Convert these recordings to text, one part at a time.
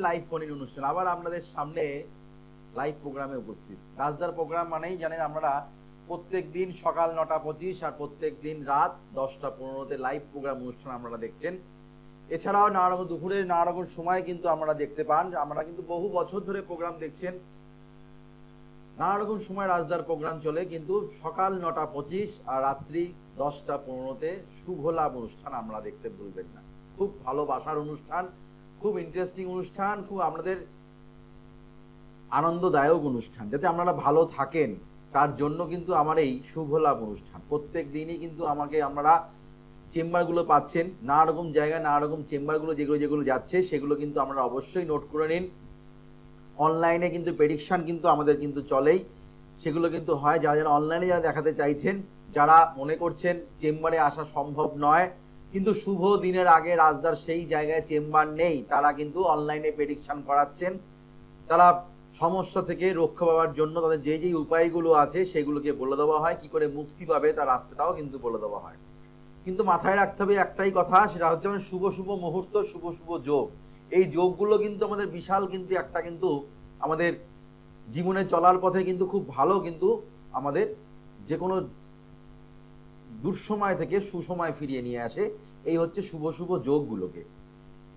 Live phone অনুষ্ঠান আবার আপনাদের সামনে লাইভ প্রোগ্রামে উপস্থিত। রাজদার প্রোগ্রাম মানেই জানেন আপনারা প্রত্যেক দিন সকাল 9:25 আর প্রত্যেক দিন রাত 10:15-তে লাইভ প্রোগ্রাম অনুষ্ঠান আপনারা দেখছেন। এছাড়াও নানা রকম দুপুরে নানা রকম সময় কিন্তু আপনারা দেখতে পান। আমরা কিন্তু বহু বছর ধরে প্রোগ্রাম দেখছেন, নানা রকম সময় রাজদার প্রোগ্রাম চলে, কিন্তু সকাল 9:25 আর রাত্রি 10:15-তে শুভ লাভ অনুষ্ঠান আমরা দেখতে ভুলবেন না। খুব ভালোবাসার অনুষ্ঠান, খুব ইন্টারেস্টিং অনুষ্ঠান, খুব আপনাদের আনন্দদায়ক অনুষ্ঠান, যাতে আপনারা ভালো থাকেন তার জন্য কিন্তু আমার এই শুভ লাভ অনুষ্ঠান। প্রত্যেক দিনই কিন্তু আমাকে আপনারা চেম্বারগুলো পাচ্ছেন, নানা রকম জায়গায় নানা রকম চেম্বারগুলো যেগুলো যাচ্ছে সেগুলো কিন্তু আপনারা অবশ্যই নোট করে নিন। অনলাইনে কিন্তু প্রেডিকশন কিন্তু আমাদের কিন্তু চলেই, সেগুলো কিন্তু হয়। যারা অনলাইনে যারা দেখাতে চাইছেন, যারা মনে করছেন চেম্বারে আসা সম্ভব নয়, কিন্তু শুভ দিনের আগে রাজদার সেই জায়গায় চেম্বার নেই, তারা কিন্তু অনলাইনে প্রেডিকশন করাচ্ছেন। তারা সমস্যা থেকে রক্ষা পাওয়ার জন্য তাদের যে উপায়গুলো আছে সেগুলোকে বলে দেওয়া হয়, কি করে মুক্তি পাবে তার রাস্তাটাও কিন্তু বলে দেওয়া হয়। কিন্তু মাথায় রাখতে হবে একটাই কথা, সেটা হচ্ছে মানে শুভ শুভ মুহূর্ত, শুভ শুভ যোগ। এই যোগগুলো কিন্তু আমাদের বিশাল কিন্তু একটা কিন্তু আমাদের জীবনে চলার পথে কিন্তু খুব ভালো, কিন্তু আমাদের যে কোনো দুঃসময় থেকে সুসময় ফিরিয়ে নিয়ে আসে। এই হচ্ছে শুভ শুভ যোগগুলোকে।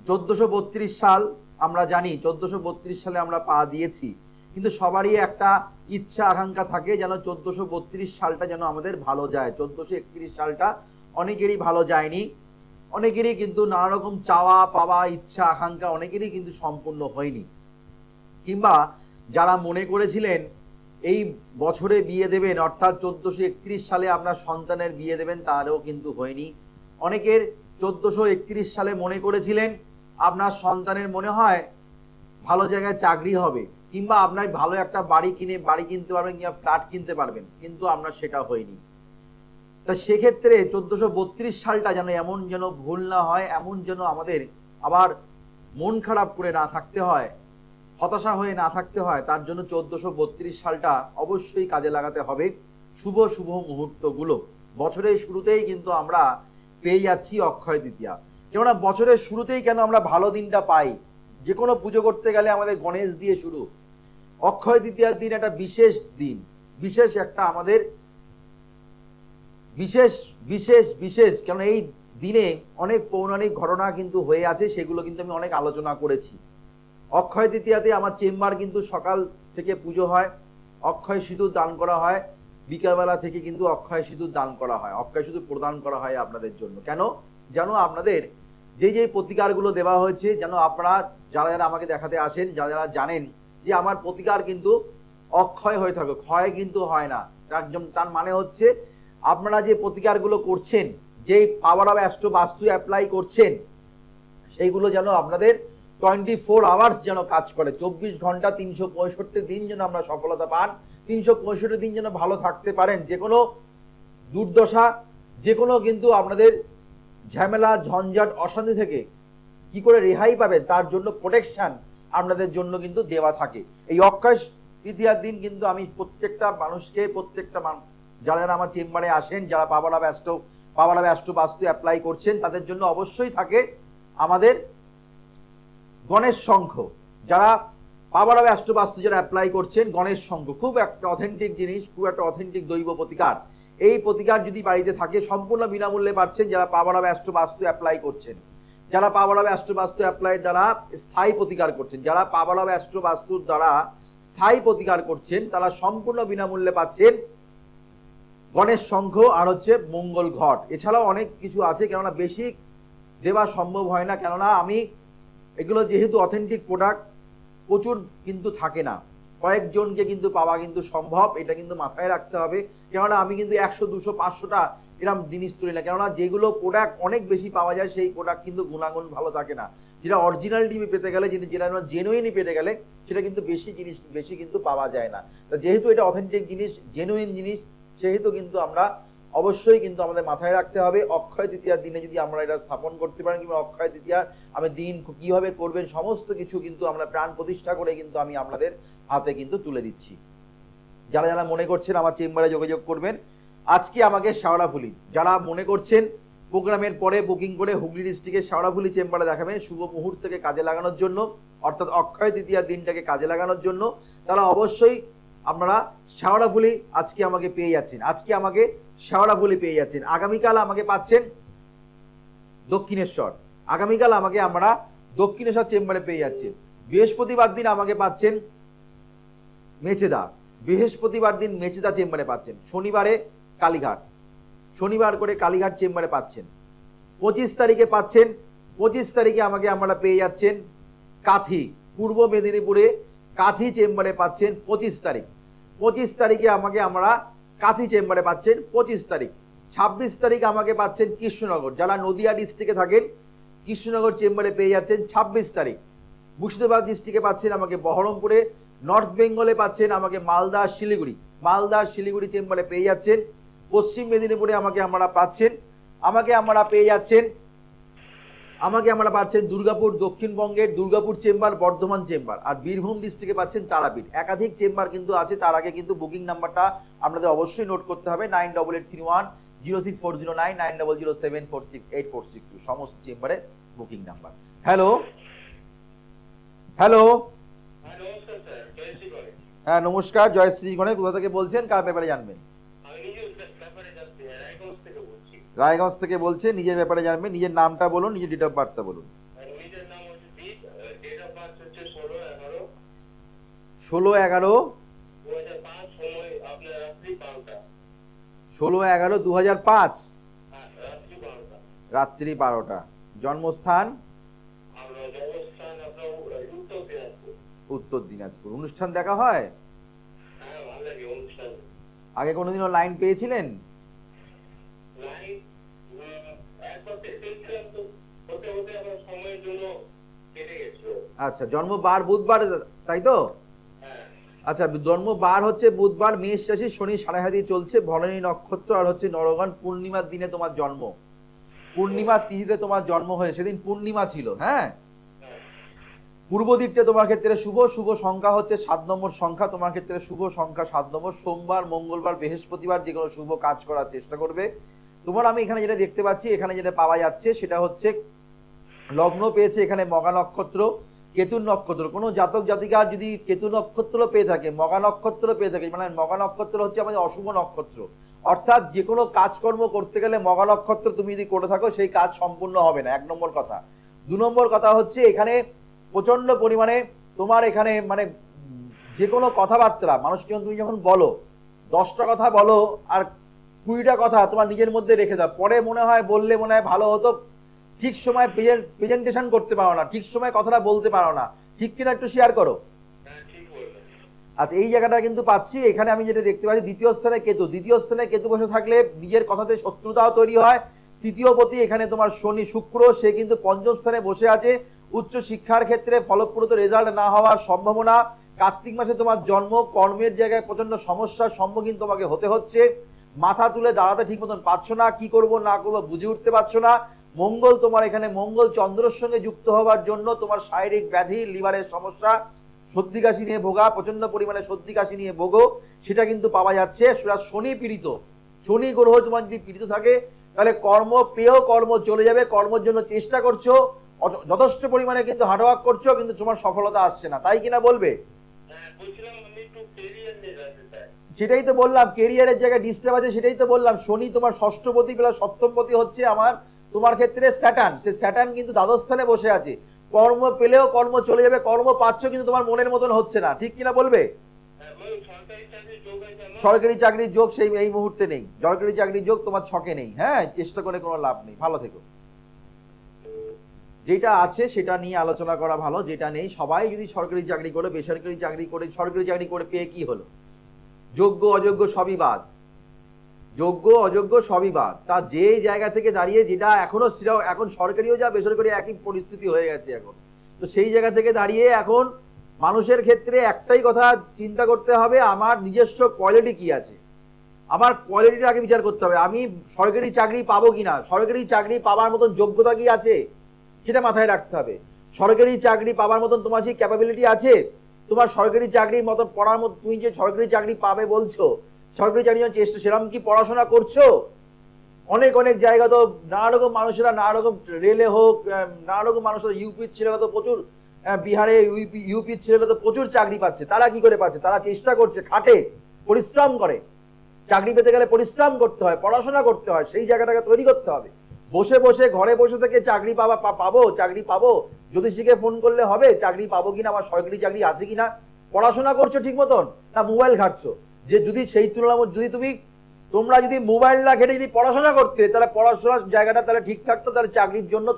1432 সাল আমরা জানি, 1432 সালে আমরা পা দিয়েছি, কিন্তু সবারই একটা ইচ্ছা আকাঙ্ক্ষা থাকে যেন 1432 সালটা যেন আমাদের ভালো যায়। 1431 সালটা অনেকেরই ভালো যায়নি, অনেকেরই কিন্তু নানা রকম চাওয়া পাওয়া ইচ্ছা আকাঙ্ক্ষা অনেকেরই কিন্তু সম্পূর্ণ হয়নি। কিংবা যারা মনে করেছিলেন এই বছরে বিয়ে দেবেন, অর্থাৎ 1431 সালে আপনার সন্তানের বিয়ে দেবেন, তারও কিন্তু হয়নি। অনেকের 1431 সালে মনে করেছিলেন আপনার সন্তানের মনে হয় ভালো জায়গায় চাকরি হবে, কিংবা আপনার ভালো একটা বাড়ি কিনতে পারবেন, কিংবা ফ্ল্যাট কিনতে পারবেন, কিন্তু আপনার সেটা হয়নি। তা সেক্ষেত্রে 1432 সালটা যেন এমন যেন ভুল না হয়, এমন যেন আমাদের আবার মন খারাপ করে না থাকতে হয়, হতাশা হয়ে না থাকতে হয়, তার জন্য 1432 সালটা অবশ্যই কাজে লাগাতে হবে। শুভ শুভ মুহূর্তগুলো বছরের শুরুতেই কিন্তু আমরা পেয়ে যাচ্ছি অক্ষয় তৃতীয়া। কেননা বছরের শুরুতেই কেন আমরা ভালো দিনটা পাই? যে কোনো পুজো করতে গেলে আমাদের গণেশ দিয়ে শুরু। অক্ষয় তৃতীয়ার দিন একটা বিশেষ দিন, বিশেষ একটা আমাদের বিশেষ বিশেষ বিশেষ কেন এই দিনে অনেক পৌরাণিক ঘটনা কিন্তু হয়ে আছে, সেগুলো কিন্তু আমি অনেক আলোচনা করেছি। অক্ষয় তৃতীয়াতে আমার চেম্বার কিন্তু সকাল থেকে পুজো হয়, অক্ষয় সিঁদুর দান করা হয়, বিকালবেলা থেকে কিন্তু অক্ষয় সিঁদুর দান করা হয়, অক্ষয় সিঁদুর প্রদান করা হয় আপনাদের জন্য। কেন? যেন আপনাদের যে প্রতিকারগুলো দেওয়া হয়েছে, যেন আপনারা যারা যারা আমাকে দেখাতে আসেন, যারা যারা জানেন যে আমার প্রতিকার কিন্তু অক্ষয় হয়ে থাকে, ক্ষয় কিন্তু হয় না। তার মানে হচ্ছে আপনারা যে প্রতিকারগুলো করছেন, যে পাওয়ার অফ অ্যাস্ট্রো বাস্তু অ্যাপ্লাই করছেন, সেইগুলো যেন আপনাদের 24 আওয়ার্স যেন কাজ করে, 24 ঘন্টা 365 দিন যেন আমরা সফলতা পান, 365 দিন যেন ভালো থাকতে পারেন। যে কোনো দুর্দশা, যে কোনো কিন্তু আপনাদের ঝামেলা ঝঞ্ঝাট অশান্তি থেকে কি করে রেহাই পাবেন, তার জন্য প্রোটেকশন আপনাদের জন্য কিন্তু দেওয়া থাকে। এই অক্ষয় তৃতীয়ার দিন কিন্তু আমি প্রত্যেকটা মানুষকে, প্রত্যেকটা যারা যারা আমার চেম্বারে আসেন, যারা পাওয়ার অফ অ্যাস্ট্রো বাস্তু অ্যাপ্লাই করছেন, তাদের জন্য অবশ্যই থাকে আমাদের গণেশ শঙ্খ। যারা পাওয়ার অফ অ্যাস্ট্রো বাস্তু যারা অ্যাপ্লাই করছেন, গণেশ শঙ্খ খুব একটা অথেন্টিক জিনিস, খুব একটা অথেন্টিক দৈব প্রতিকার। এই প্রতিকার যদি বাড়িতে থাকে সম্পূর্ণ বিনামূল্যে পাচ্ছেন যারা পাওয়ার অফ অ্যাস্ট্রো বাস্তু অ্যাপ্লাই করছেন, যারা পাওয়ার অফ অ্যাস্ট্রো বাস্তু অ্যাপ্লাই দ্বারা স্থায়ী প্রতিকার করছেন, যারা পাওয়ার অফ অ্যাস্ট্রো বাস্তুর দ্বারা স্থায়ী প্রতিকার করছেন, তারা সম্পূর্ণ বিনামূল্যে পাচ্ছেন গণেশ শঙ্খ আর হচ্ছে মঙ্গল ঘট। এছাড়াও অনেক কিছু আছে, কেননা বেশি দেওয়া সম্ভব হয় না, কেননা আমি এগুলো যেহেতু অথেন্টিক প্রোডাক্ট প্রচুর কিন্তু থাকে না, কয়েকজনকে কিন্তু পাওয়া কিন্তু সম্ভব, এটা কিন্তু মাথায় রাখতে হবে। কেননা আমি কিন্তু 100, 200, 500টা এরকম জিনিস তুলি না, কেননা যেগুলো প্রোডাক্ট অনেক বেশি পাওয়া যায় সেই প্রোডাক্ট কিন্তু গুণাগুণ ভালো থাকে না। যেটা অরিজিনালিটি পেতে গেলে, যেটা জেনুইনই পেতে গেলে সেটা কিন্তু বেশি কিন্তু পাওয়া যায় না। তো যেহেতু এটা অথেন্টিক জিনিস, জেনুইন জিনিস, সেহেতু কিন্তু আমরা অবশ্যই কিন্তু আমাদের মাথায় রাখতে হবে অক্ষয় তৃতীয়ার দিনে যদি আমরা এটা স্থাপন করতে পারেন, কিংবা অক্ষয় তৃতীয়ার আমি দিন কিভাবে করবেন সমস্ত কিছু কিন্তু আমরা প্রাণ প্রতিষ্ঠা করে কিন্তু আমি আপনাদের হাতে কিন্তু তুলে দিচ্ছি। যারা যারা মনে করছেন আমার চেম্বারে যোগাযোগ করবেন, আজকে আমাকে শেওড়াফুলি, যারা মনে করছেন প্রোগ্রামের পরে বুকিং করে হুগলি ডিস্ট্রিক্টের শেওড়াফুলি চেম্বারে দেখাবেন শুভ মুহূর্তকে কাজে লাগানোর জন্য, অর্থাৎ অক্ষয় তৃতীয়ার দিনটাকে কাজে লাগানোর জন্য, তারা অবশ্যই আপনারা শেওড়াফুলি আজকে আমাকে পেয়ে যাচ্ছেন, আজকে আমাকে শেওড়াফুলি পেয়ে যাচ্ছেন। আগামীকাল আমাকে পাচ্ছেন দক্ষিণেশ্বর, আগামীকাল আমাকে আমরা দক্ষিণেশ্বর চেম্বারে পেয়ে যাচ্ছেন। বৃহস্পতিবার দিন আমাকে পাচ্ছেন মেচেদা, বৃহস্পতিবার দিন মেচেদা চেম্বারে পাচ্ছেন। শনিবারে কালীঘাট, শনিবার করে কালীঘাট চেম্বারে পাচ্ছেন। 25 তারিখে পাচ্ছেন, 25 তারিখে আমাকে আমরা পেয়ে যাচ্ছেন কাথি, পূর্ব মেদিনীপুরে কাথি চেম্বারে পাচ্ছেন 25 তারিখ। 25 তারিখে আমাকে আমরা কাথি চেম্বারে পাচ্ছেন 25 তারিখ। 26 তারিখ আমাকে পাচ্ছেন কৃষ্ণনগর, যারা নদিয়া ডিস্ট্রিক্টে থাকেন কৃষ্ণনগর চেম্বারে পেয়ে যাচ্ছেন 26 তারিখ। মুর্শিদাবাদ ডিস্ট্রিক্টে পাচ্ছেন আমাকে বহরমপুরে, নর্থ বেঙ্গলে পাচ্ছেন আমাকে মালদা শিলিগুড়ি, মালদা শিলিগুড়ি চেম্বারে পেয়ে যাচ্ছেন। পশ্চিম মেদিনীপুরে আমাকে আমরা পাচ্ছেন, আমাকে আমরা পেয়ে যাচ্ছেন, আমাকে আমরা পাচ্ছেন দুর্গাপুর, দক্ষিণবঙ্গের দুর্গাপুর চেম্বার, বর্ধমান চেম্বার, আর বীরভূম ডিস্ট্রিক্টে পাচ্ছেন তারাপীঠ। একাধিক চেম্বার কিন্তু আছে, তার আগে কিন্তু বুকিং নাম্বারটা আপনাদের অবশ্যই নোট করতে হবে 9883106409 9007468462 সমস্ত চেম্বারে বুকিং নাম্বার। হ্যালো হ্যালো, হ্যাঁ নমস্কার, জয়শ্রী গণে, কোথা থেকে বলছেন, কার ব্যাপারে জানবেন? রায়গঞ্জ থেকে বলছে, নিজের ব্যাপারে জানবেন, নিজের নামটা বলুন, নিজের ডেট অফ বার্থটা বলুন। 16/11/2005, রাত্রি 12টা। জন্মস্থান উত্তর দিনাজপুর। অনুষ্ঠান দেখা হয়? আগে কোনোদিনও লাইন পেয়েছিলেন? আচ্ছা, জন্মবার বুধবার, তাই তো? আচ্ছা, জন্মবার হচ্ছে বুধবার, মেষ রাশি, শনি সাড়ে হাতি চলছে, ভরণী নক্ষত্র, আর হচ্ছে নরগণ, পূর্ণিমার দিনে তোমার জন্ম, পূর্ণিমার তিথিতে তোমার জন্ম হয়ে, সেদিন পূর্ণিমা ছিল। হ্যাঁ, পূর্ব দিকটা তোমার ক্ষেত্রে শুভ, শুভ সংখ্যা হচ্ছে 7 নম্বর সংখ্যা, তোমার ক্ষেত্রে শুভ সংখ্যা 7 নম্বর। সোমবার, মঙ্গলবার, বৃহস্পতিবার যে কোনো শুভ কাজ করার চেষ্টা করবে। তোমার আমি এখানে যেটা দেখতে পাচ্ছি, এখানে যেটা পাওয়া যাচ্ছে সেটা হচ্ছে লগ্ন পেয়েছে এখানে মগা নক্ষত্র, কেতু নক্ষত্র। কোনো জাতক জাতিকার যদি কেতু নক্ষত্র পেয়ে থাকে, মগা নক্ষত্র পেয়ে থাকে, মানে মগা নক্ষত্র হচ্ছে আমাদের অশুভ নক্ষত্র, অর্থাৎ যে কোনো কাজকর্ম করতে গেলে মগা নক্ষত্র তুমি যদি করে থাকো সেই কাজ সম্পূর্ণ হবে না, 1 নম্বর কথা। 2 নম্বর কথা হচ্ছে এখানে প্রচন্ড পরিমাণে তোমার এখানে মানে যে কোনো কথাবার্তা মানুষকে তুমি যখন বলো, 10টা কথা বলো আর 20টা কথা তোমার নিজের মধ্যে রেখে দাও, পরে মনে হয় বললে মনে হয় ভালো হতো, ঠিক সময় প্রেজেন্টেশন করতে পারো না, ঠিক সময় কথাটা বলতে পারো না, ঠিক কিনা একটু শেয়ার করো। আচ্ছা, এই জায়গাটা কিন্তু পাচ্ছি। এখানে আমি যেটা দেখতে পাচ্ছি, দ্বিতীয় স্থানে কেতু, দ্বিতীয় স্থানে কেতু বসে থাকলে নিজের কথাতে শত্রুতাও তৈরি হয়। তৃতীয় পতি এখানে তোমার শনি শুক্র, সে কিন্তু পঞ্চম স্থানে বসে আছে। উচ্চ শিক্ষার ক্ষেত্রে ফলপ্রদ রেজাল্ট না হওয়ার সম্ভাবনা। কার্তিক মাসে তোমার জন্ম, কর্মের জায়গায় প্রচন্ড সমস্যার সম্মুখীন তোমাকে হতে হচ্ছে। মাথা তুলে দাঁড়াতে ঠিক মতন পারছো না, কি করব না করবো বুঝে উঠতে পারছো না। মঙ্গল তোমার এখানে, মঙ্গল চন্দ্রের সঙ্গে যুক্ত হওয়ার জন্য তোমার শারীরিক ব্যাধি, লিভারের সমস্যা, সর্দি কাশি নিয়ে ভোগা, প্রচন্ড পরিমাণে সর্দি কাশি নিয়ে ভোগো, সেটা কিন্তু পাওয়া যাচ্ছে। সেটা শনি পীড়িত, শনি গ্রহ তোমার যদি পীড়িত থাকে তাহলে কর্ম পেয়েও কর্ম চলে যাবে, কর্মের জন্য চেষ্টা করছো, যথেষ্ট পরিমাণে কিন্তু হার্ডওয়ার্ক করছো, কিন্তু তোমার সফলতা আসছে না, তাই কিনা বলবে? সেটাই তো বললাম, কেরিয়ারের জায়গায় ডিস্টার্ব আছে, সেটাই তো বললাম। শনি তোমার ষষ্ঠপতি প্লাস সপ্তমপতি হচ্ছে আমার তোমার ক্ষেত্রে স্যাটার্ন, সে স্যাটার্ন কিন্তু দ্বাদশ স্থানে বসে আছে। কর্ম পেলেও কর্ম চলে যাবে, কর্ম পাচ্ছ কিন্তু তোমার মনের মতন হচ্ছে না, ঠিক কিনা বলবে? সরকারি চাকরির যোগ সেই এই মুহূর্তে নেই, সরকারি চাকরির যোগ তোমার ছকে নেই। হ্যাঁ, চেষ্টা করে কোনো লাভ নেই, ভালো থেকো। যেটা আছে সেটা নিয়ে আলোচনা করা ভালো, যেটা নেই। সবাই যদি সরকারি চাকরি করে, বেসরকারি চাকরি করে, সরকারি চাকরি করে পেয়ে কি হলো? যোগ্য অযোগ্য সবই বাদ, যোগ্য অযোগ্য সবই বাদ। তা যে জায়গা থেকে দাঁড়িয়ে, যেটা এখনো এখন সরকারিও যা বেসরকারি একই পরিস্থিতি হয়ে গেছে এখন, তো সেই জায়গা থেকে দাঁড়িয়ে এখন মানুষের ক্ষেত্রে একটাই কথা চিন্তা করতে হবে, আমার নিজস্ব কোয়ালিটি কি আছে, আমার কোয়ালিটিটা আগে বিচার করতে হবে। আমি সরকারি চাকরি পাবো কিনা, সরকারি চাকরি পাওয়ার মতন যোগ্যতা কি আছে সেটা মাথায় রাখতে হবে। সরকারি চাকরি পাওয়ার মতন তোমার সেই ক্যাপাবিলিটি আছে, তোমার সরকারি চাকরির মতন পড়ার মতো, তুমি যে সরকারি চাকরি পাবে বলছো, সরকারি চাকরির চেষ্টা সেরকম কি পড়াশোনা করছো? অনেক অনেক জায়গা তো নানা রকম মানুষেরা, নানা রকম রেলে হোক, নানা রকম মানুষেরা, ইউপির ছেলেরা তো প্রচুর, বিহারে ইউপির ছেলেরা তো প্রচুর চাকরি পাচ্ছে। তারা কি করে পাচ্ছে? তারা চেষ্টা করছে, খাটে, পরিশ্রম করে। চাকরি পেতে গেলে পরিশ্রম করতে হয়, পড়াশোনা করতে হয়, সেই জায়গাটাকে তৈরি করতে হবে। বসে বসে ঘরে বসে থেকে চাকরি চাকরি পাবো, জ্যোতিষীকে ফোন করলে হবে চাকরি পাবো কিনা, আমার সরকারি চাকরি আছে কিনা? পড়াশোনা করছো ঠিক মতন না মোবাইল ঘাটছো? যে যদি সেই তুলনায় যদি তোমরা যদি মোবাইল না ঘেটে যদি পড়াশোনা করতে, তাহলে পড়াশোনার জায়গাটা তাহলে ঠিক থাকতো, তাহলে চাকরির জন্য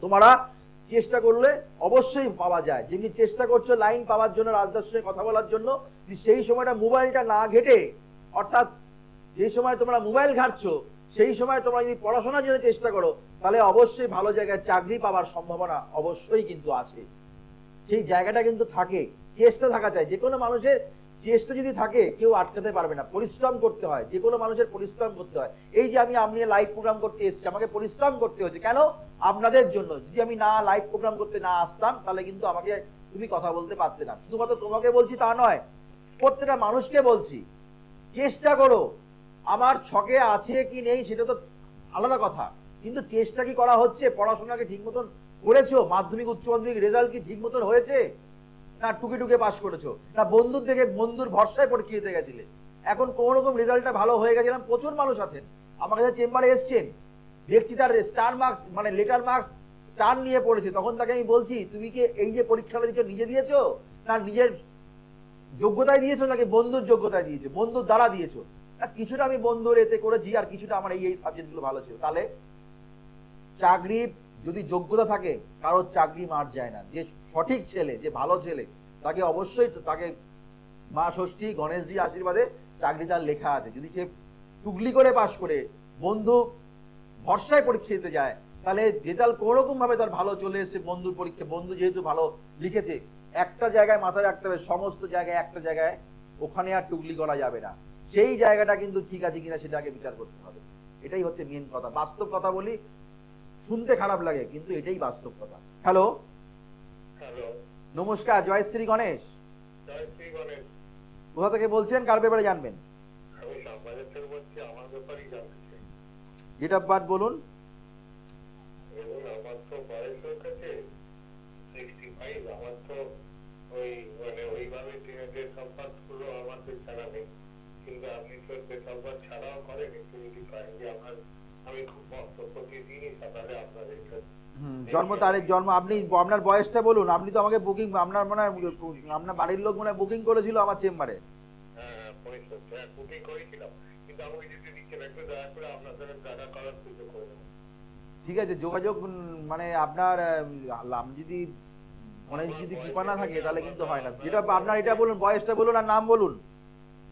তোমরা চেষ্টা করলে অবশ্যই পাওয়া যায়। যেমনি চেষ্টা করছো লাইন পাওয়ার জন্য, রাজদার সঙ্গে কথা বলার জন্য, সেই সময়টা মোবাইলটা না ঘেটে, অর্থাৎ যে সময় তোমরা মোবাইল ঘাটছো সেই সময় তোমরা যদি পড়াশোনার জন্য চেষ্টা করো, তাহলে অবশ্যই ভালো জায়গায় চাকরি পাওয়ার সম্ভাবনা অবশ্যই কিন্তু আছে। সেই জায়গাটা কিন্তু থাকে, চেষ্টা থাকা চাই। যে কোনো মানুষের চেষ্টা যদি থাকে কেউ আটকাতে পারবে না। পরিশ্রম করতে হয়, যে কোনো মানুষের পরিশ্রম করতে হয়। এই যে আমি লাইভ প্রোগ্রাম করতে এসেছি, আমাকে পরিশ্রম করতে হচ্ছে কেন? আপনাদের জন্য। যদি আমি না লাইভ প্রোগ্রাম করতে না আসতাম, তাহলে কিন্তু আমাকে তুমি কথা বলতে পারতে না। শুধুমাত্র তোমাকে বলছি তা নয়, প্রত্যেকটা মানুষকে বলছি, চেষ্টা করো। আমার ছকে আছে কি নেই সেটা তো আলাদা কথা, কিন্তু চেষ্টা কি করা হচ্ছে? পড়াশোনাকে ঠিক মতন করেছো? মাধ্যমিক উচ্চ মাধ্যমিক রেজাল্ট কি ঠিক মতন হয়েছে, না টুকে টুকে পাস করেছো, না বন্ধুর থেকে বন্ধুর ভরসায় পরীক্ষা দিতে গেছিলে? এখন কোন রকম রেজাল্টটা ভালো হয়ে গেছে, প্রচুর মানুষ আছেন আমার কাছে চেম্বারে এসছেন, দেখছি তার স্টার মার্কস মানে লেটার মার্কস স্টার নিয়ে পড়েছে। তখন তাকে আমি বলছি, তুমি কি এই যে পরীক্ষাটা দিচ্ছ নিজে দিয়েছো, না নিজের যোগ্যতায় দিয়েছো, নাকি বন্ধুর যোগ্যতায় দিয়েছো, বন্ধুর দ্বারা দিয়েছো? কিছুটা আমি বন্ধুর এতে করেছি, আর কিছুটা আমার এই সাবজেক্ট গুলো ভালো ছিল। তাহলে চাকরি যদি যোগ্যতা থাকে, কারোর চাকরি মার যায় না। যে সঠিক ছেলে, যে ভালো ছেলে, তাকে অবশ্যই তাকে মা ষষ্ঠী গণেশজির আশীর্বাদে চাকরি তার লেখা আছে। যদি সে টুকলি করে পাশ করে বন্ধু ভরসায় পরীক্ষা দিতে যায়, তাহলে রেজাল্ট কোন রকম ভাবে তার ভালো চলে এসেছে, বন্ধুর পরীক্ষা বন্ধু যেহেতু ভালো লিখেছে, একটা জায়গায় মাথায় রাখতে হবে, সমস্ত জায়গায় একটা জায়গায় ওখানে আর টুকলি করা যাবে না। সেই জায়গাটা কিন্তু ঠিক আছে কিনা সেটাকে বিচার করতে হবে। এটাই হচ্ছে মেন কথা। বাস্তব কথা বলি, শুনতে খারাপ লাগে কিন্তু এটাই বাস্তব কথা। হ্যালো, নমস্কার, জয় শ্রী গণেশ। কোথা থেকে বলছেন, কার ব্যাপারে জানবেন? ডেট অফ বার্থ বলুন। জন্ম তারিখ, জন্ম, আপনি আপনার বয়সটা বলুন। আপনি তো আমাকে বুকিং, আপনার মনে হয় আপনার বাড়ির লোক মনে হয় বুকিং করেছিল আমার চেম্বারে। ঠিক আছে, যোগাযোগ মানে আপনার যদি মনে যদি কৃপা না থাকে তাহলে কিন্তু হয় না। যেটা আপনার এটা বলুন, বয়সটা বলুন আর নাম বলুন।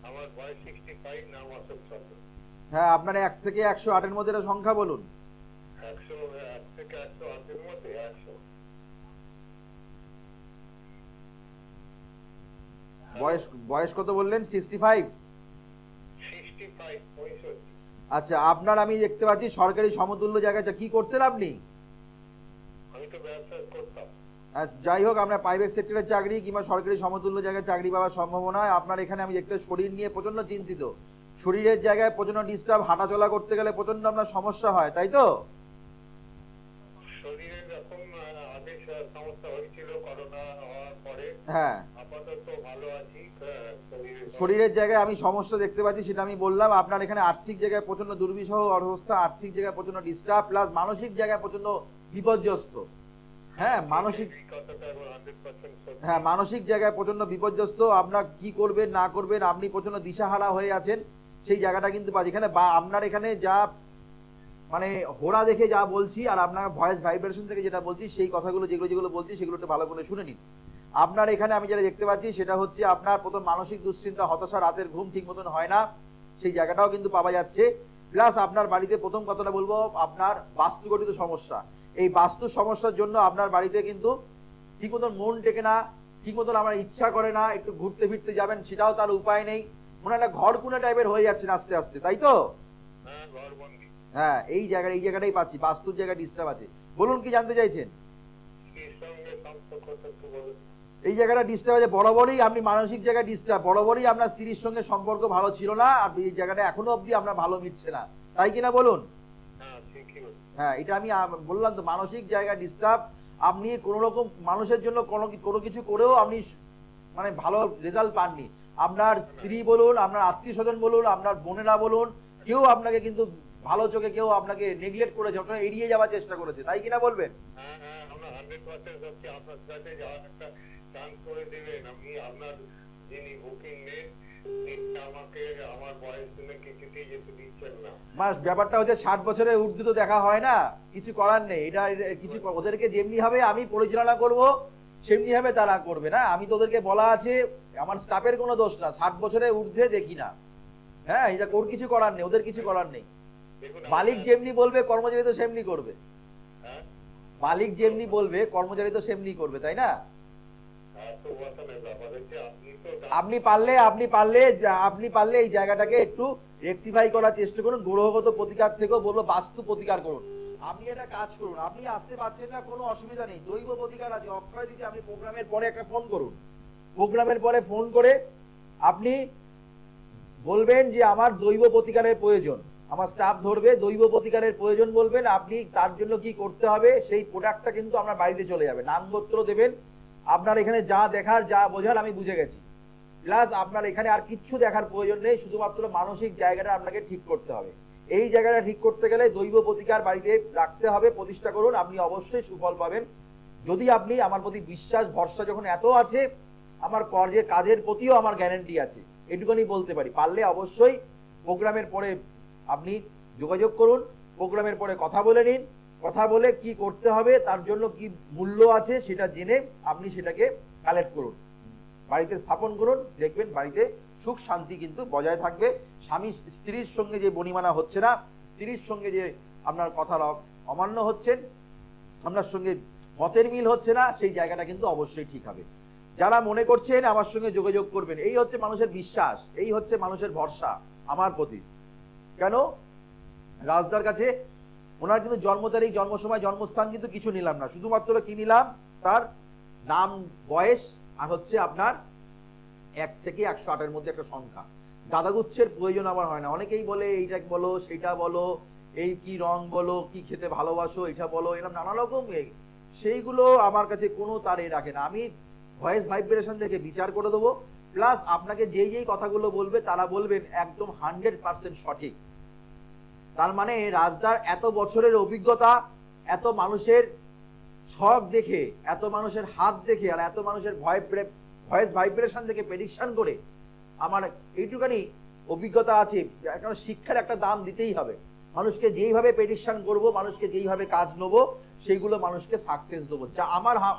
আমার বয়স 65, নাম অশোক চন্দ্র। হ্যাঁ, আপনার 1 থেকে 108 এর মধ্যে একটা সংখ্যা বলুন। 1 থেকে 108 এর মধ্যে 100। বয়স কত বললেন? 65। 65। আচ্ছা, আপনার আমি দেখতে পাচ্ছি সরকারি সমতুল্য জায়গায় কি করতেন আপনি? আমি তো ব্যবসা করতাম। যাই হোক, আপনার প্রাইভেট সেক্টরের চাকরি কিংবা সরকারি সমতুল্য জায়গায় চাকরি পাওয়ার সম্ভাবনা। আপনার এখানে আমি দেখতে শরীর নিয়ে প্রচন্ড চিন্তিত, শরীরের জায়গায় প্রচন্ড ডিস্টার্ব, হাঁটাচলা করতে গেলে প্রচন্ড আপনার সমস্যা হয়, তাই তো? শরীরের যখন আগে সমস্যা হয়েছিল করোনা হওয়ার পরে, হ্যাঁ, আপাতত ভালো আছি। শরীরের জায়গায় আমি সমস্যা দেখতে পাচ্ছি, সেটা আমি বললাম। আপনার এখানে আর্থিক জায়গায় প্রচন্ড দুর্বিষহ অবস্থা, আর্থিক জায়গায় প্রচন্ড ডিস্টার্ব, প্লাস মানসিক জায়গায় প্রচন্ড বিপর্যস্ত। হ্যাঁ, মানসিক জায়গায় প্রচন্ড বিপর্যস্ত। আপনার কি করবেন না করবেন, আপনি প্রচন্ড দিশাহারা হয়ে আছেন, সেই জায়গাটা কিন্তু পাচ্ছি এখানে। বা আপনার এখানে যা মানে হোরা দেখে যা বলছি, আর আপনার ভয়েস ভাইব্রেশন থেকে যেটা বলছি, সেই কথাগুলো যেগুলো বলছি সেগুলো একটু ভালো করে শুনে নিন। আপনার এখানে আমি যেটা দেখতে পাচ্ছি সেটা হচ্ছে আপনার প্রথম মানসিক দুশ্চিন্তা, হতাশা, রাতের ঘুম ঠিক মতন হয় না, সেই জায়গাটাও কিন্তু পাওয়া যাচ্ছে। প্লাস আপনার বাড়িতে প্রথম কথাটা বলবো, আপনার বাস্তুগঠিত সমস্যা। এই বাস্তু সমস্যার জন্য আপনার বাড়িতে কিন্তু ঠিক মতন মন টেকে না, ঠিক মতন আমার ইচ্ছা করে না একটু ঘুরতে ফিরতে যাবেন, সেটাও তার উপায় নেই। মনে একটা ঘর কুনা টাইপের হয়ে যাচ্ছে আস্তে আস্তে, তাই তো? হ্যাঁ, এই জায়গাটাই পাচ্ছি, বাস্তুর জায়গায় ডিস্টার্ব আছে। বলুন, কি জানতে চাইছেন? এই জায়গাটা ডিস্টার্ব আছে বরাবরই, আপনি মানসিক জায়গায় ডিস্টার্ব, বরাবরই আপনার স্ত্রীর সঙ্গে সম্পর্ক ভালো ছিল না, আর এই জায়গাটা এখনো অবধি আপনার ভালো মিটছে না। তাই কিনা বলুন? হ্যাঁ ঠিকই বলছেন। হ্যাঁ, এটা আমি বললাম তো, মানসিক জায়গা ডিস্টার্ব। আপনি কোনো রকম মানুষের জন্য কোনো কিছু করেও আপনি মানে ভালো রেজাল্ট পাননি। আপনার স্ত্রী বলুন, আপনার আত্মীয় স্বজন বলুন, আপনার বোনেরা বলুন, কেউ আপনাকে কিন্তু ভালো চোখে কেউ আপনাকে নেগলেক্ট করেছে, আপনাকে এড়িয়ে যাওয়ার চেষ্টা করেছে, তাই কিনা বলবেন? হ্যাঁ হ্যাঁ, আমরা 100% সত্যি আপনার সাথে যাওয়ার একটা চান্স করে দেবেন। আমি আপনার যিনি বুকিং নেন তিনি আমাকে আমার বয়স শুনে কিছুতেই যেতে দিচ্ছেন না। ব্যাপারটা হচ্ছে 60 বছরের ঊর্ধ্বে তো দেখা হয় না, কিছু করার নেই। এটা কিছু ওদেরকে যেমনি ভাবে আমি পরিচালনা করব সেমনি ভাবে তারা করবে না। আমি তো ওদেরকে বলা আছে, আমার স্টাফের কোনো দোষ না, 60 বছরের ঊর্ধ্বে দেখি না। হ্যাঁ, এটা ওর কিছু করার নেই, ওদের কিছু করার নেই। দেখুন মালিক যেমনি বলবে কর্মচারী তো সেমনি করবে। হ্যাঁ মালিক যেমনি বলবে কর্মচারী তো সেমনি করবে, তাই না? তো ওখানে ব্যাপার হচ্ছে আপনি পারলে এই জায়গাটাকে একটু রেকটিফাই করার চেষ্টা করুন। গ্রহগত প্রতিকার থেকেও বলবো বাস্তু প্রতিকার করুন। আপনি একটা কাজ করুন, আপনি আসতে পারছেন না, কোনো অসুবিধা নেই, দৈব প্রতিকার আছে অক্ষয় দিতে। আপনি প্রোগ্রামের পরে একটা ফোন করুন, প্রোগ্রামের পরে ফোন করে আপনি বলবেন যে আমার দৈব প্রতিকারের প্রয়োজন, আমার স্টাফ ধরবে, দৈব প্রতিকারের প্রয়োজন বলবেন। আপনি তার জন্য কি করতে হবে সেই প্রোডাক্টটা কিন্তু আপনার বাড়িতে চলে যাবে, নামগোত্র দেবেন। আপনার এখানে যা দেখার যা বোঝার আমি বুঝে গেছি, প্লাস আপনার এখানে আর কিচ্ছু দেখার প্রয়োজন নেই, শুধুমাত্র মানসিক জায়গাটা আপনাকে ঠিক করতে হবে। এই জায়গাটা ঠিক করতে গেলে দৈব প্রতিকার বাড়িতে রাখতে হবে, প্রতিষ্ঠা করুন, আপনি অবশ্যই সুফল পাবেন। যদি আপনি আমার প্রতি বিশ্বাস ভরসা যখন এত আছে, আমার কাজের প্রতিও আমার গ্যারান্টি আছে, এটুকুনি বলতে পারি। পারলে অবশ্যই প্রোগ্রামের পরে আপনি যোগাযোগ করুন, প্রোগ্রামের পরে কথা বলে নিন, কথা বলে কি করতে হবে, তার জন্য কি মূল্য আছে সেটা জেনে আপনি সেটাকে কালেক্ট করুন, বাড়িতে স্থাপন করুন। দেখবেন বাড়িতে সুখ শান্তি কিন্তু বজায় থাকবে। স্বামী স্ত্রীর সঙ্গে যে বনিমানা হচ্ছে না, স্ত্রীর সঙ্গে যে আপনার কথার অমান্য হচ্ছেন, আপনার সঙ্গে মতের মিল হচ্ছে না, সেই জায়গাটা কিন্তু অবশ্যই ঠিক হবে। যারা মনে করছেন আমার সঙ্গে যোগাযোগ করবেন, এই হচ্ছে মানুষের বিশ্বাস, এই হচ্ছে মানুষের ভরসা আমার প্রতি। কেন রাজদার কাছে ওনার কিন্তু জন্ম তারিখ, জন্ম সময়, জন্মস্থান কিন্তু কিছু নিলাম না, শুধুমাত্র কি নিলাম তার নাম, বয়স, আর হচ্ছে আপনার 1 থেকে 108-এর মধ্যে একটা সংখ্যা। দাদাগুচ্ছের প্রয়োজন আমার হয় না। অনেকেই বলে এইটা বলো সেটা বলো, এই কি রং বলো, কি খেতে ভালোবাসো এটা বলো, এরকম নানা রকম, সেইগুলো আমার কাছে কোনো তারে রাখে না। আমি ভয়েস ভাইব্রেশন থেকে বিচার করে দেবো, প্লাস আপনাকে যেই যেই কথাগুলো বলবে তারা বলবেন একদম 100% সঠিক। তার মানে রাজদার এত বছরের অভিজ্ঞতা, এত মানুষের ছক দেখে, এত মানুষের হাত দেখে, আর এত মানুষের ভয়েস ভাইব্রেশন থেকে প্রেডিকশন করে আমার এইটুখানি অভিজ্ঞতা আছে। কারণ শিক্ষার একটা দাম দিতেই হবে, মানুষকে যেইভাবে প্রেডিকশন করব, মানুষকে যেইভাবে কাজ নেবো, সেইগুলো মানুষকে সাকসেস দেবো। যা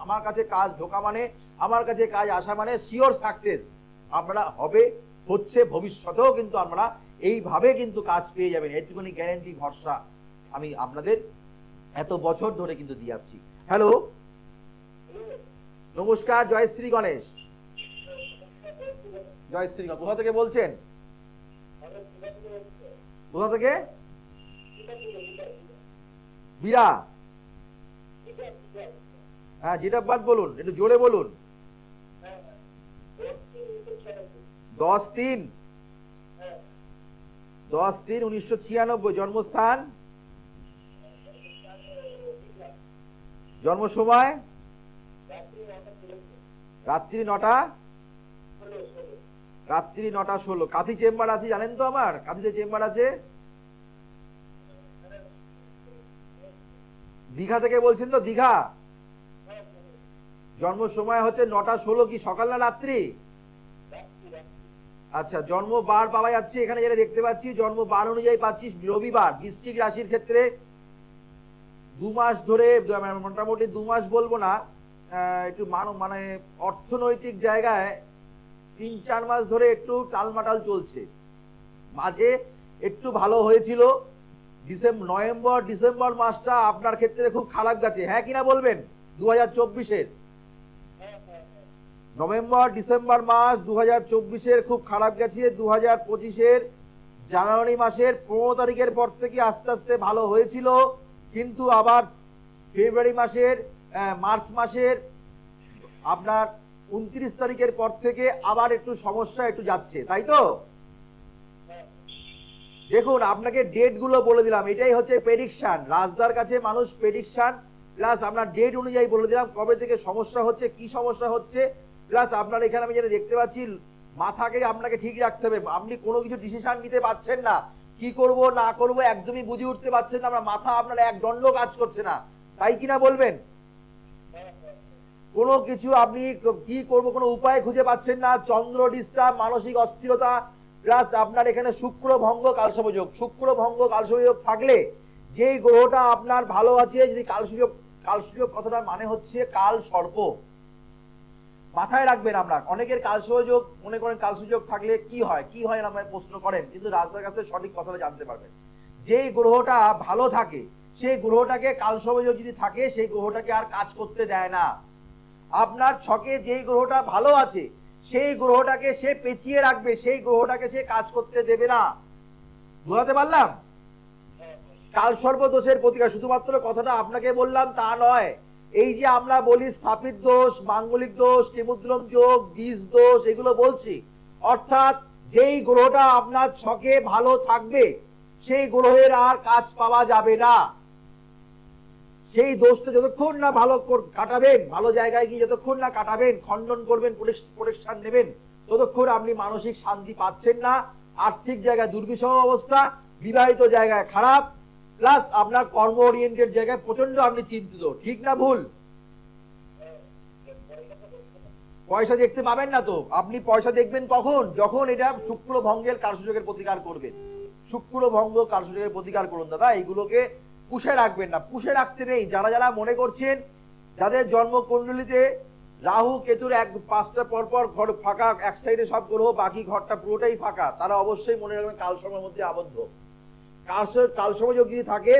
আমার কাছে কাজ ঢোকা মানে, আমার কাছে কাজ আসা মানে শিওর সাকসেস আপনারা হবে, হচ্ছে, ভবিষ্যতেও কিন্তু আমরা এইভাবে কিন্তু কাজ পেয়ে যাবেন, এইটুকুনি গ্যারান্টি ভরসা আমি আপনাদের এত বছর ধরে কিন্তু দিয়ে আসছি। হ্যালো, নমস্কার, জয়শ্রী গণেশ। জয়শ্রী গণেশ, কোথা থেকে বলছেন? কোথা থেকে? বীরা। হ্যাঁ, যেটা বাদ বলুন, একটু জোরে বলুন। 10-3 10-3-1996 জন্মস্থান, জন্ম সময় রাত্রি 9টা 16। কাঁথি চেম্বার আছে জানেন তো, আমার কাঁথিতে চেম্বার আছে। দীঘা থেকে বলছেন তো? দীঘা। জন্ম সময় হচ্ছে 9টা 16, কি সকাল না রাত্রি? আচ্ছা, জন্ম বার পাওয়া যাচ্ছে এখানে, যেটা দেখতে পাচ্ছি জন্ম বার অনুযায়ী পাচ্ছি রবিবার। বৃশ্চিক রাশির ক্ষেত্রে 2 মাস ধরে, মোটামুটি 2 মাস বলবো না, একটু মানে অর্থনৈতিক জায়গায় 3-4 মাস ধরে একটু টালমাটাল চলছে। মাঝে একটু ভালো হয়েছিল, নভেম্বর ডিসেম্বর মাসটা আপনার ক্ষেত্রে খুব খারাপ গেছে, হ্যাঁ কিনা বলবেন? 2024-এর নভেম্বর ডিসেম্বর মাস 2024-এর খুব খারাপ গেছে। 2025-এর জানুয়ারি মাসের 15 তারিখের পর থেকে আস্তে আস্তে ভালো হয়েছিল, কিন্তু আবার ফেব্রুয়ারি মাসের, মার্চ মাসের আপনার 29 তারিখের পর থেকে আবার একটু সমস্যা একটু যাচ্ছে, তাই তো? দেখুন আপনাকে ডেট গুলো বলে দিলাম, এটাই হচ্ছে প্রেডিকশন। রাজদার কাছে মানুষ প্রেডিকশন প্লাস আপনার ডেট অনুযায়ী বলে দিলাম কবে থেকে সমস্যা হচ্ছে, কি সমস্যা হচ্ছে, প্লাস আপনার এখানে আমি যেটা দেখতে পাচ্ছি মাথাকে আপনাকে ঠিক রাখতে হবে। আপনি কোনো কিছু ডিসিশন নিতে পারছেন না, কি করব না করব একদমই বুঝে উঠতে পারছেন না, আপনার মাথা আপনার এক দণ্ড কাজ করছে না, তাই কিনা বলবেন? কোনো কিছু আপনি কি করব কোনো উপায় খুঁজে পাচ্ছেন না, চন্দ্র ডিস্টার্ব, মানসিক অস্থিরতা, প্লাস আপনার এখানে শুক্র ভঙ্গ কালসর্পযোগ। শুক্র ভঙ্গ কালসর্পযোগ থাকলে যেই গ্রহটা আপনার ভালো আছে, যদি কালসর্পযোগ, কালসর্পযোগ কথাটার মানে হচ্ছে কাল সর্প, মাথায় রাখবেন। আমরা অনেকের কালসর্পযোগ মনে করেন কালসর্পযোগ থাকলে কি হয় কি হয় আমায় প্রশ্ন করেন, কিন্তু রাজদার কাছে সঠিক কথাটা জানতে পারবেন। যেই গ্রহটা ভালো থাকে সেই গ্রহটাকে কালসর্পযোগ যদি থাকে সেই গ্রহটাকে আর কাজ করতে দেয় না। আপনার ছকে যেই গ্রহটা ভালো আছে সেই গ্রহটাকে সে পেঁচিয়ে রাখবে, সেই গ্রহটাকে সে কাজ করতে দেবে না। বুঝাতে পারলাম? কালসর্প দোষের প্রতিকার শুধুমাত্র কথাটা আপনাকে বললাম তা নয়, এই যে আমরা বলি স্থাপিত দোষ, মাঙ্গলিক দোষ, কেমুদ্রম যোগ, বীজ দোষ, এগুলো বলছি, অর্থাৎ যেই গ্রহটা আপনার ছকে ভালো থাকবে সেই গ্রহের আর কাজ পাওয়া যাবে না। সেই দোষটা যতক্ষণ না ভালো কাটাবেন, ভালো জায়গায় গিয়ে যতক্ষণ না কাটাবেন, খণ্ডন করবেন, প্রোটেকশন নেবেন, ততক্ষণ আপনি মানসিক শান্তি পাচ্ছেন না। আর্থিক জায়গায় দুর্বিষহ অবস্থা, বিবাহিত জায়গায় খারাপ, প্লাস আপনার কর্ম ওরিয়েন্টেড জায়গায় প্রচন্ড আপনি চিন্তিত। ঠিক না ভুল? পয়সা দেখতে পাবেন না তো। আপনি পয়সা দেখবেন কখন? যখন এটা শুক্র ভঙ্গের কালসর্পযোগের প্রতিকার করবেন। শুক্র ভঙ্গ কালসর্পযোগের প্রতিকার করুন দাদা, এইগুলোকে পুষে রাখবেন না, পুষে রাখতে নেই। যারা যারা মনে করছেন যাদের জন্মকুণ্ডলিতে রাহু কেতুর এক 5টা পরপর ঘর ফাঁকা, এক সাইডে সব গ্রহ, বাকি ঘরটা পুরোটাই ফাঁকা, তারা অবশ্যই মনে রাখবেন কালসর্পের মধ্যে আবদ্ধ। কালসর্পযোগ যদি থাকে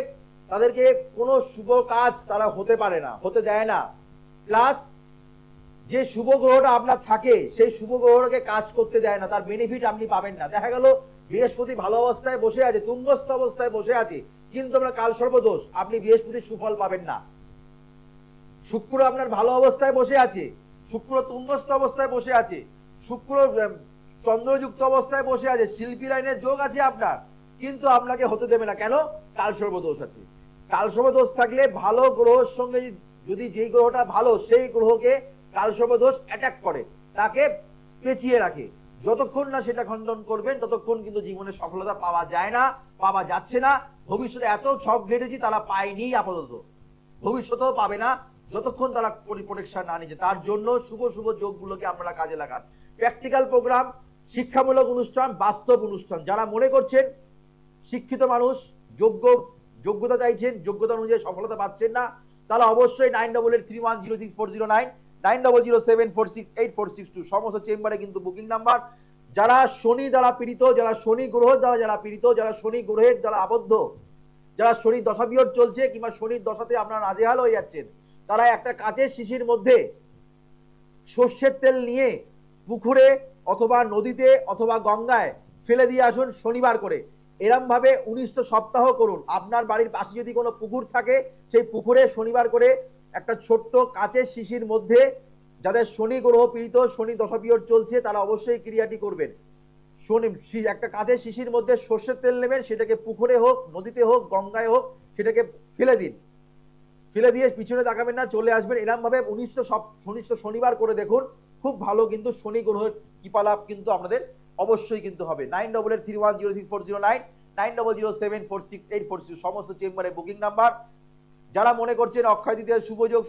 তাদেরকে কোনো শুভ কাজ তারা হতে পারে না, হতে দেয় না। প্লাস যে শুভ গ্রহটা আপনার থাকে সেই শুভ গ্রহটাকে কাজ করতে দেয় না, তার বেনিফিট আপনি পাবেন না। দেখা গেল বৃহস্পতি ভালো অবস্থায় বসে আছে, তুঙ্গস্থ অবস্থায় বসে আছে, কিন্তু আপনার কালসর্প দোষ, আপনি বৃহস্পতির সুফল পাবেন না। শুক্র আপনার ভালো অবস্থায় বসে আছে, শুক্র তুঙ্গস্থ অবস্থায় বসে আছে, শুক্র চন্দ্রযুক্ত অবস্থায় বসে আছে, শিল্পী লাইনের যোগ আছে আপনার, কিন্তু আপনাকে হতে দেবে না। কেন? কালসর্প দোষ আছে। কালসর্প দোষ থাকলে ভালো গ্রহের সঙ্গে যদি যেই গ্রহটা ভালো সেই গ্রহকে কালসর্প দোষ অ্যাটাক করে, তাকে পেঁচিয়ে রাখে। যতক্ষণ না সেটা খণ্ডন করবেন ততক্ষণ কিন্তু জীবনে সফলতা পাওয়া যায় না, পাওয়া যাচ্ছে না। ভবিষ্যতে এত ছক ঘেটেছি তারা পায়নি, আপাতত ভবিষ্যতেও পাবে না যতক্ষণ তারা প্রোটেকশন না নিচ্ছে। তার জন্য শুভ শুভ যোগগুলোকে আপনারা কাজে লাগান। প্র্যাকটিক্যাল প্রোগ্রাম, শিক্ষামূলক অনুষ্ঠান, বাস্তব অনুষ্ঠান। যারা মনে করছেন শিক্ষিত মানুষ, যোগ্যতা চাইছেন, যোগ্যতা অনুযায়ী সফলতা পাচ্ছেন না, তারা অবশ্যই 9883106409 9007468462 সমস্ত চেম্বারে কিন্তু বুকিং নাম্বার। যারা শনি দ্বারা পীড়িত, যারা শনি গ্রহ দ্বারা যারা পীড়িত, যারা শনি গ্রহের দ্বারা আবদ্ধ, যারা শনির দশা বিহর চলছে কিংবা শনির দশাতে আপনারা নাজেহাল হয়ে যাচ্ছেন, তারা একটা কাঁচের শিশির মধ্যে সর্ষের তেল নিয়ে পুকুরে অথবা নদীতে অথবা গঙ্গায় ফেলে দিয়ে আসুন শনিবার করে। এরম ভাবে 19টা সপ্তাহ করুন। আপনার বাড়ির পাশে যদি কোনো পুকুর থাকে সেই পুকুরে শনিবার করে একটা ছোট্ট কাঁচের শিশির মধ্যে, যাদের শনি গ্রহ পীড়িত, শনি দশা বিহর চলছে, তারা অবশ্যই ক্রিয়াটি করবেন। একটা কাঁচের শিশির মধ্যে সর্ষের তেল নেবেন, সেটাকে পুকুরে হোক, নদীতে হোক, গঙ্গায় হোক, সেটাকে ফেলে দিন। ফেলে দিয়ে পিছনে তাকাবেন না, চলে আসবেন। এরম ভাবে 19টা শনিবার করে দেখুন, খুব ভালো কিন্তু শনি গ্রহের কৃপালাভ কিন্তু আপনাদের অবশ্যই কিন্তু হবে। 9883106409 9007468462 সমস্ত চেম্বারে বুকিং নাম্বার। যারা মনে করছেন অক্ষয় তৃতীয়া শুভযোগ,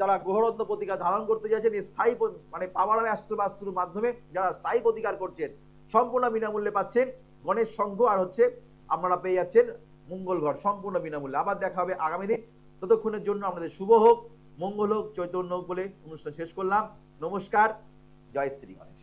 যারা গ্রহরত্ন প্রতিকার ধারণ করতে যাচ্ছেন স্থায়ী মানে পাওয়ার অ্যাস্ট্রো বাস্তুর মাধ্যমে যারা স্থায়ী প্রতিকার করছেন, সম্পূর্ণ বিনামূল্যে পাচ্ছেন গণেশ সংঘ, আর হচ্ছে আপনারা পেয়ে যাচ্ছেন মঙ্গল ঘর, সম্পূর্ণ বিনামূল্যে। আবার দেখা হবে আগামী দিন। ততক্ষণের জন্য আমাদের শুভ হোক, মঙ্গল হোক, চৈতন্য হোক বলে অনুষ্ঠান শেষ করলাম। নমস্কার, জয় শ্রী গণেশ।